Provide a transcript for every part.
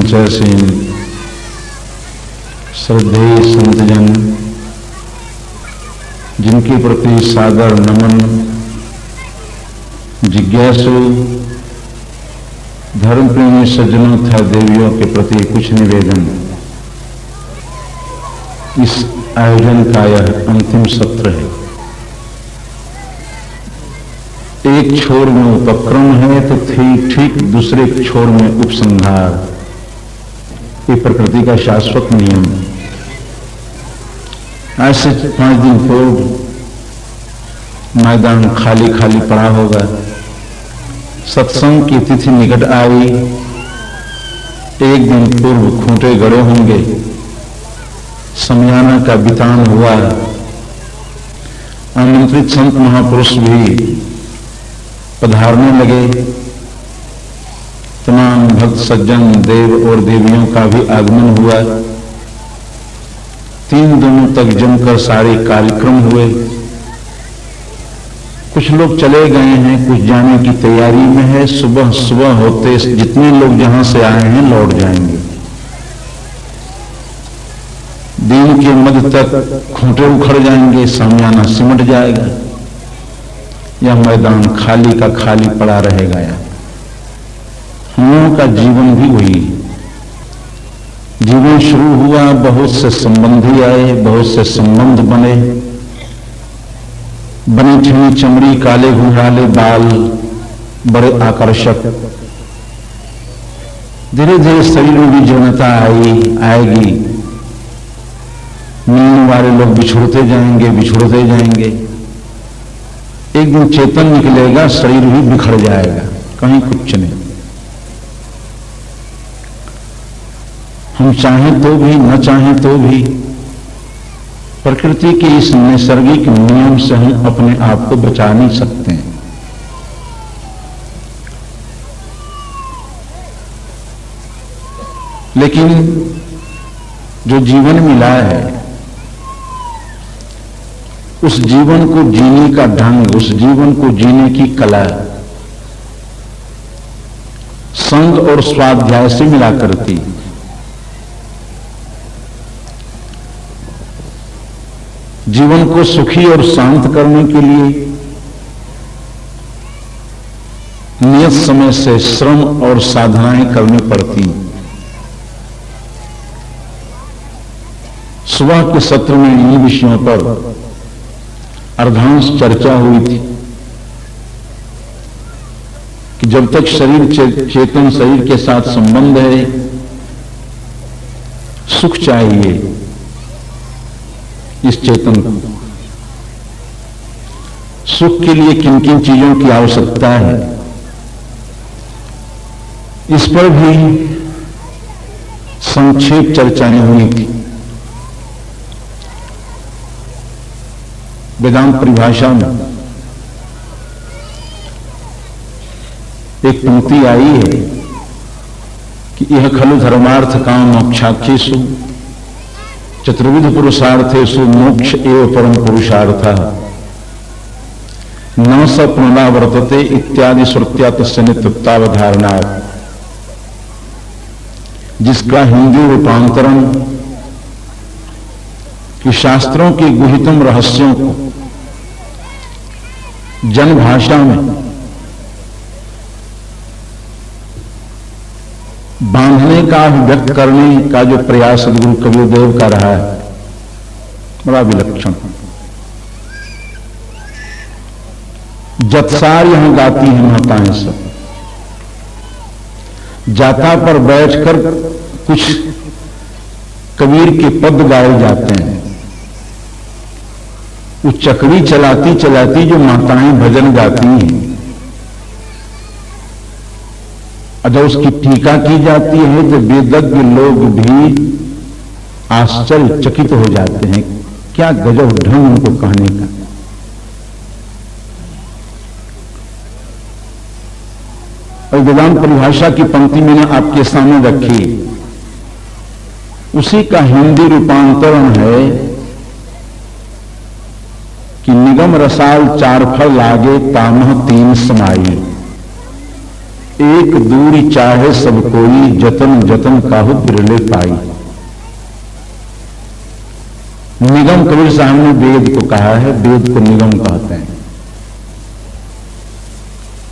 संचयसीन श्रद्धेय संतजन, जिनके प्रति सादर नमन, जिज्ञासु धर्म प्रेमी सज्जनों तथा देवियों के प्रति कुछ निवेदन। इस आयोजन का यह अंतिम सत्र है। एक छोर में उपक्रम है तो ठीक दूसरे छोर में उपसंहार। ये प्रकृति का शाश्वत नियम। आज से 5 दिन पूर्व मैदान खाली खाली पड़ा होगा। सत्संग की तिथि निकट आई। एक दिन पूर्व खूंटे गड़े होंगे। समयाना का वितान हुआ। आमंत्रित संत महापुरुष भी पधारने लगे। तमाम भक्त सज्जन देव और देवियों का भी आगमन हुआ। 3 दिनों तक जमकर सारे कार्यक्रम हुए। कुछ लोग चले गए हैं, कुछ जाने की तैयारी में है। सुबह सुबह होते जितने लोग जहां से आए हैं लौट जाएंगे। दिन के मध्य तक खूंटे उखड़ जाएंगे, सामियाना सिमट जाएगा। यह मैदान खाली का खाली पड़ा रहेगा। हम लोगों का जीवन भी वही। जीवन शुरू हुआ, बहुत से संबंधी आए, बहुत से संबंध बने। बनी ठनी चमड़ी, काले घुंघराले बाल, बड़े आकर्षक। धीरे धीरे शरीर में भी जीवनता आएगी। मिलने वाले लोग बिछुड़ते जाएंगे। एक दिन चेतन निकलेगा, शरीर भी बिखर जाएगा, कहीं कुछ नहीं। हम चाहें तो भी, न चाहें तो भी, प्रकृति के इस नैसर्गिक नियम से हम अपने आप को बचा नहीं सकते हैं। लेकिन जो जीवन मिला है, उस जीवन को जीने का ढंग, उस जीवन को जीने की कला संग और स्वाध्याय से मिला करती। जीवन को सुखी और शांत करने के लिए नियत समय से श्रम और साधनाएं करनी पड़ती। सुबह के सत्र में इन विषयों पर अर्धांश चर्चा हुई थी कि जब तक शरीर चेतन शरीर के साथ संबंध है, सुख चाहिए इस चेतन को। सुख के लिए किन किन चीजों की आवश्यकता है, इस पर भी संक्षेप चर्चाएं हुई थी। वेदांत परिभाषा में एक पंक्ति आई है कि यह खलु धर्मार्थ काम मोक्षाख्येषु चतुर्विध पुरुषार्थेषु मोक्ष एव परम पुरुषार्थः न स पुनरावर्तते इत्यादि श्रुत्या तस्य नित्यत्वावधारणा। जिसका हिंदी रूपांतरण कि शास्त्रों के गुहितम रहस्यों को जन भाषा में बांधने का, व्यक्त करने का जो प्रयास सदगुरु कबीरदेव का रहा है, बड़ा विलक्षण। जतसार यहां गाती हैं माताएं सब। जाता पर बैठकर कुछ कबीर के पद गाए जाते हैं। वो चकड़ी चलाती चलाती जो माताएं भजन गाती हैं, जब उसकी टीका की जाती है तो वेदज्ञ लोग भी आश्चर्यचकित हो जाते हैं। क्या गजब ढंग उनको कहने का। और वेदांत परिभाषा की पंक्ति मैंने आपके सामने रखी, उसी का हिंदी रूपांतरण है कि निगम रसाल 4 फल लागे तामह 3 समाई। एक दूरी चाहे सब कोई, जतन जतन काहू बिरले पाई। निगम कबीर साहब ने वेद को कहा है, वेद को निगम कहते हैं।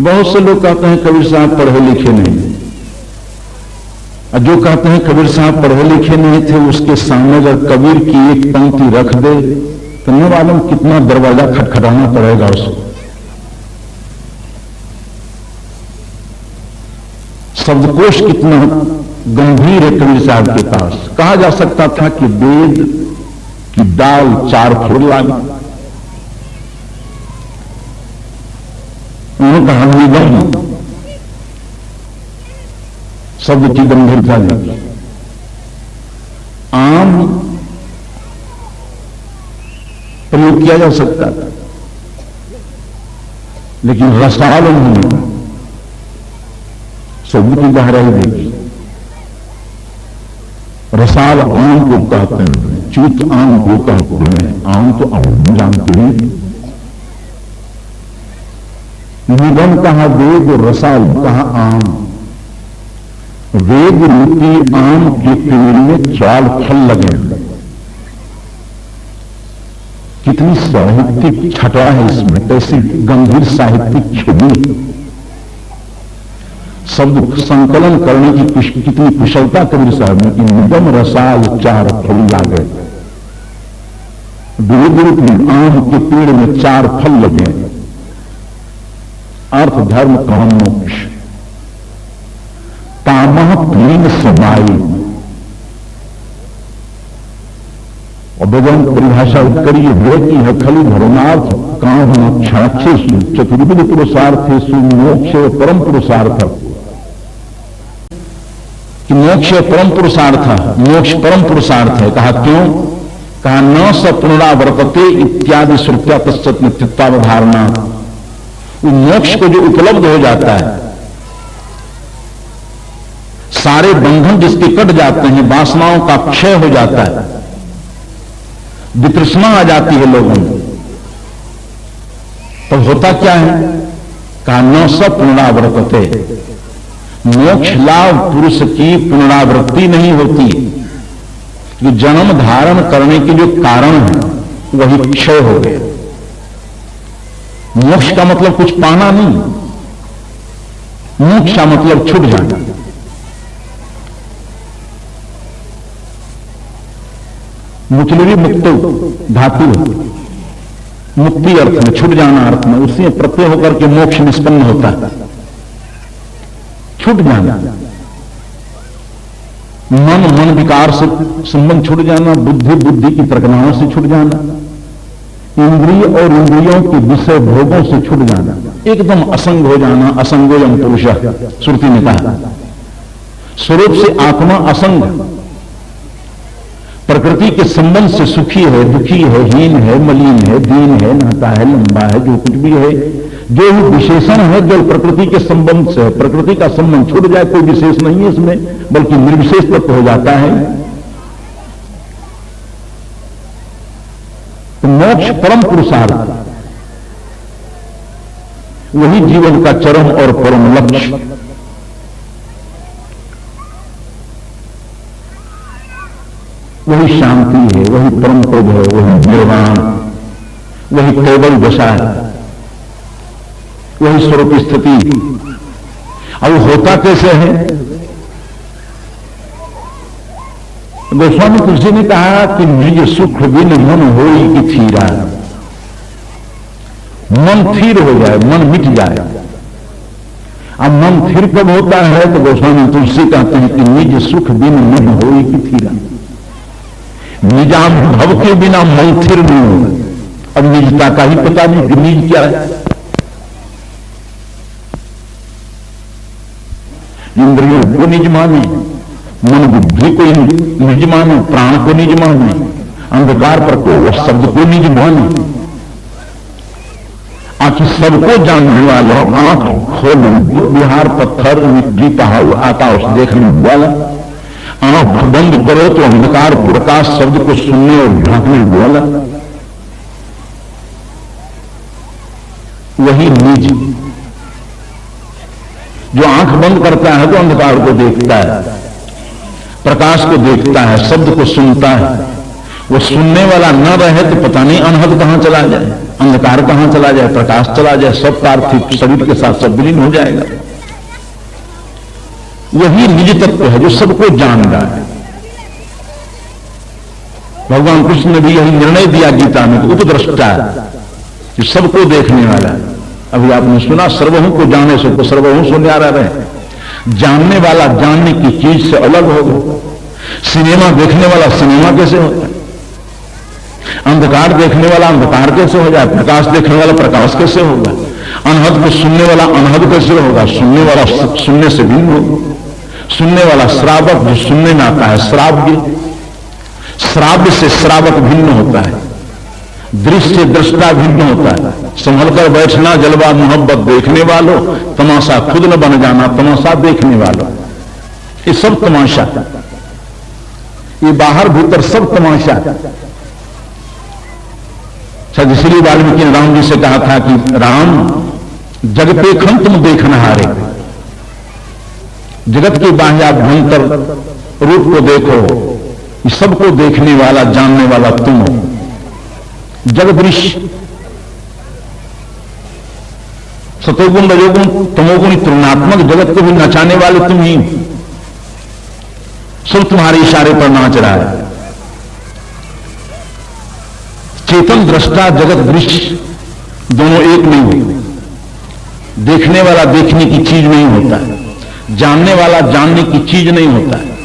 बहुत से लोग कहते हैं कबीर साहब पढ़े लिखे नहीं, और जो कहते हैं कबीर साहब पढ़े लिखे नहीं थे, उसके सामने अगर कबीर की एक पंक्ति रख दे तो न मालूम कितना दरवाजा खटखटाना पड़ेगा उसको। शब्दकोश कितना गंभीर है कबीर साहब के पास। कहा जा सकता था कि वेद की दाल 4 फुट लागी। उन्होंने कहा निगम शब्द की गंभीरता नहीं। आम प्रयोग किया जा सकता था, लेकिन रसाल उन्होंने शब्द की गहराई देखी। रसाल आम को कहते हैं, चूत आम को कहते हैं। आम तो आम जानते हैं। निगम कहा वेद, रसाल कहा आम। वेद रूपी आम के पेड़ में 4 फल लगे। कितनी साहित्यिक छटा है इसमें, कैसी गंभीर साहित्यिक छवि। शब्द संकलन करने की कितनी कुशलता कबीर साहब ने। निगम रसाल 4 फल लागे। वेद रूपी आम के पेड़ में 4 फल लगे। अर्थ धर्म काम मोक्ष। तामह प्लीन समाई। और वेदांत परिभाषा उत्तरीय है कि है खलु धर्मार्थ काम मोक्षाक्षेषु चतुर्विध पुरुषार्थेषु मोक्ष परम पुरुषार्थ। कि मोक्ष परम पुरुषार्थ, मोक्ष परम पुरुषार्थ है। कहा क्यों? कहा न स पुनरावर्तते इत्यादि श्रुत्या पश्चात नित्यत्वावधारणा। मोक्ष को जो उपलब्ध हो जाता है, सारे बंधन जिसके कट जाते हैं, वासनाओं का क्षय हो जाता है, वितृष्णा आ जाती है लोगों में, तो होता क्या है? कहा न स पुनरावर्तते। मोक्ष लाभ पुरुष की पुनरावृत्ति नहीं होती। जो जन्म धारण करने के जो कारण है वही क्षय हो गए। मोक्ष का मतलब कुछ पाना नहीं, मोक्ष का मतलब छूट जाना। मुचलरी मुक्तो धातु, मुक्ति अर्थ में, छूट जाना अर्थ में, उससे प्रत्यय होकर के मोक्ष निष्पन्न होता है। छूट जाना, मन विकार से संबंध छूट जाना, बुद्धि की प्रज्ञाओं से छूट जाना, इंद्रिय और इंद्रियों के विषय भोगों से छूट जाना, एकदम असंग हो जाना। असंगोयम पुरुषः, श्रुति ने कहा। स्वरूप से आत्मा असंग, प्रकृति के संबंध से सुखी है, दुखी है, हीन है, मलिन है, दीन है, नहाता है, लंबा है, जो कुछ भी है, जो विशेषण है जो प्रकृति के संबंध से है। प्रकृति का संबंध छूट जाए, कोई विशेष नहीं है इसमें, बल्कि निर्विशेष तत्व हो जाता है। तो मोक्ष परम पुरुषार्थ, वही जीवन का चरम और परम लक्ष्य। वही शांति है, वही परम पद है, वही निर्वाण, वही केवल दशा है, वही स्वरूप स्थिति। अब होता कैसे है? गोस्वामी तुलसी ने कहा कि निज सुख बिन मन होई कि थीरा। मन थीर हो जाए, मन मिट जाए। अब मन थीर कब होता है? तो गोस्वामी तुलसी कहते हैं कि निज सुख बिन मन होई कि थीरा। निजाम भव के बिना मन थिर नहीं होगा। अब निजता का ही पता नहीं कि निज क्या है। इंद्रियों को निज माने, मन बुद्धि को निज माने, प्राण को निज माने, अंधकार पर को शब्द को निज माने। आखिर सबको जानने वाला, आंख खोल बिहार पत्थर मिट्टी पहाड़ आकाश देखने वाला, आंख बंद करो तो अंधकार प्रकाश शब्द को सुनने और ढांकने वाला, वही निज जो आंख बंद करता है तो अंधकार को देखता है, प्रकाश को देखता है, शब्द को सुनता है। वो सुनने वाला न रहे तो पता नहीं अनहद कहां चला जाए, अंधकार कहां चला जाए, प्रकाश चला जाए, सब पार्थिव शरीर के साथ सब विलीन हो जाएगा। वही निज तत्व है जो सबको जान रहा है। भगवान कृष्ण ने भी यही निर्णय दिया गीता में कि उपद्रष्टा जो सबको देखने वाला है। अभी आपने सुना, सर्वहु को जाने सो सर्वहु सो न्यारा रहे। जानने वाला जानने की चीज से अलग होगा। सिनेमा देखने वाला सिनेमा कैसे होता है, अंधकार देखने वाला अंधकार कैसे हो जाए, प्रकाश देखने वाला प्रकाश कैसे होगा, अनहद को सुनने वाला अनहद कैसे होगा, सुनने वाला सुनने से भिन्न होगा। सुनने वाला श्रावक जो सुनने में आता है श्राव्य, श्राव्य से श्रावक भिन्न होता है, दृश्य दृष्टा भिन्न होता है। संभल कर बैठना जलवा मोहब्बत देखने वालों, तमाशा खुद न बन जाना तमाशा देखने वालों। ये सब तमाशा, ये बाहर भीतर सब तमाशा। शायद इसलिए वाल्मीकि ने राम जी से कहा था कि राम जगते खन तुम देखना हारे, जगत के बाह्याभ्यंतर रूप को देखो, सबको देखने वाला जानने वाला तुम हो। जगदृश सतोगुण रजोगुण तमोगुण तुलनात्मक जगत को भी नचाने वाले तुम ही, सब तुम्हारे इशारे पर नाच रहा है। चेतन दृष्टा जगत दृश्य दोनों एक नहीं होते। देखने वाला देखने की चीज नहीं होता है, जानने वाला जानने की चीज नहीं होता है।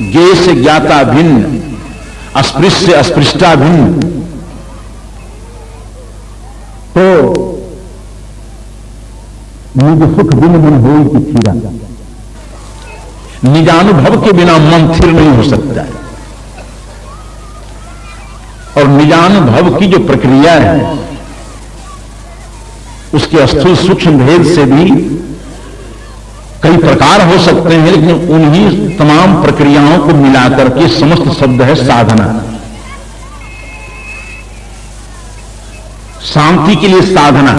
ज्ञेय से ज्ञाता भिन्न, अस्पृश्य से अस्पृष्टा भिन्न। तो निज सुख बिन मन हो की थीरा, निजानुभव के बिना मन स्थिर नहीं हो सकता है। और निजानुभव की जो प्रक्रिया है उसके स्थूल सूक्ष्म भेद से भी कई प्रकार हो सकते हैं, लेकिन उन्हीं तमाम प्रक्रियाओं को मिलाकर के समस्त शब्द है साधना। शांति के लिए साधना।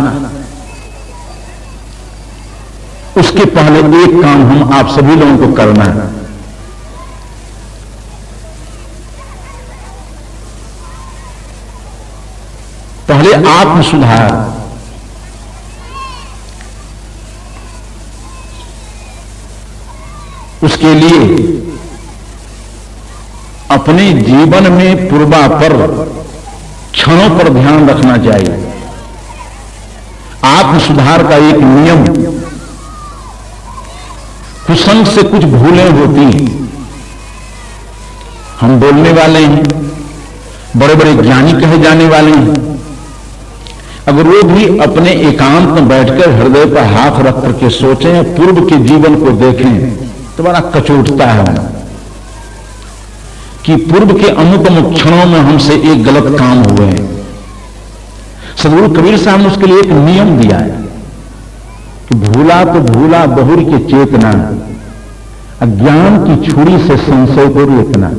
उसके पहले एक काम हम आप सभी लोगों को करना है। पहले आत्म सुधार। उसके लिए अपने जीवन में पूर्वापर क्षणों पर ध्यान रखना चाहिए। आत्म सुधार का एक नियम, कुसंग से कुछ भूलें होती हैं। हम बोलने वाले हैं, बड़े बड़े ज्ञानी कहे जाने वाले हैं, अगर वो भी अपने एकांत में बैठकर हृदय पर हाथ रख करके सोचें, पूर्व के जीवन को देखें, तो बड़ा कचोटता है कि पूर्व के अमुक अमुक क्षणों में हमसे एक गलत काम हुए हैं। सदगुरु कबीर साहब ने उसके लिए एक नियम दिया है कि भूला तो भूला बहुर की चेतना, अज्ञान की छुरी से संशय को रेतना।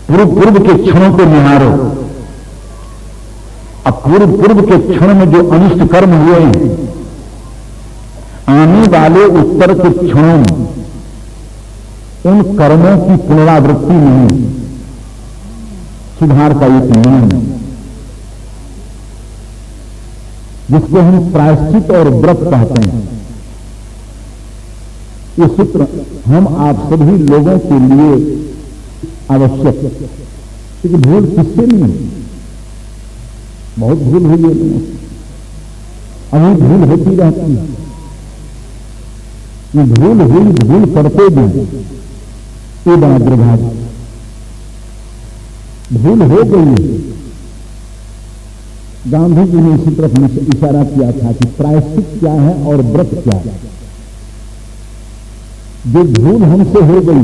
पूर्व के क्षणों को निहारो। अब पूर्व के क्षण में जो अनिष्ट कर्म हुए हैं, आने वाले उत्तर के क्षणों में उन कर्मों की पुनरावृत्ति नहीं, सुधार का एक नियम है जिसको हम प्रायश्चित और व्रत कहते हैं। ये सूत्र हम आप सभी लोगों के लिए आवश्यक है, क्योंकि भूल किससे नहीं है, बहुत भूल हुई है, अभी भूल होती रहती है। ये भूल हुई, भूल करते भी ये बड़ा दुर्भाग्य। भूल हो गई है। गांधी जी ने इसी तरफ इशारा किया था कि प्रायश्चित क्या है और व्रत क्या है। जो भूल हमसे हो गई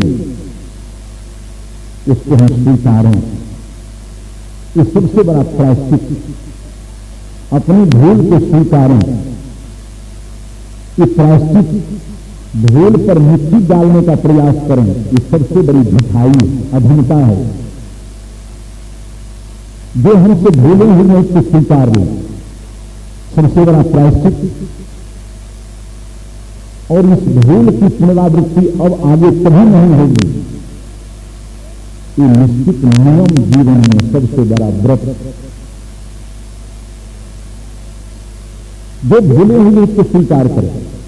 उसको हम स्वीकारें, ये सबसे बड़ा प्रायश्चित। अपनी भूल को स्वीकारें। ये प्रायश्चित भूल पर मिट्टी डालने का प्रयास करें, ये सबसे बड़ी ढिठाई अधमता है। जो हमसे भूले हुए उसको स्वीकार लें, सबसे बड़ा प्रायश्चित। और इस भूल की पुनरावृत्ति अब आगे कभी नहीं होगी। ये निश्चित नियम जीवन में सबसे बड़ा व्रत। जो भूले हुए इसको स्वीकार करें।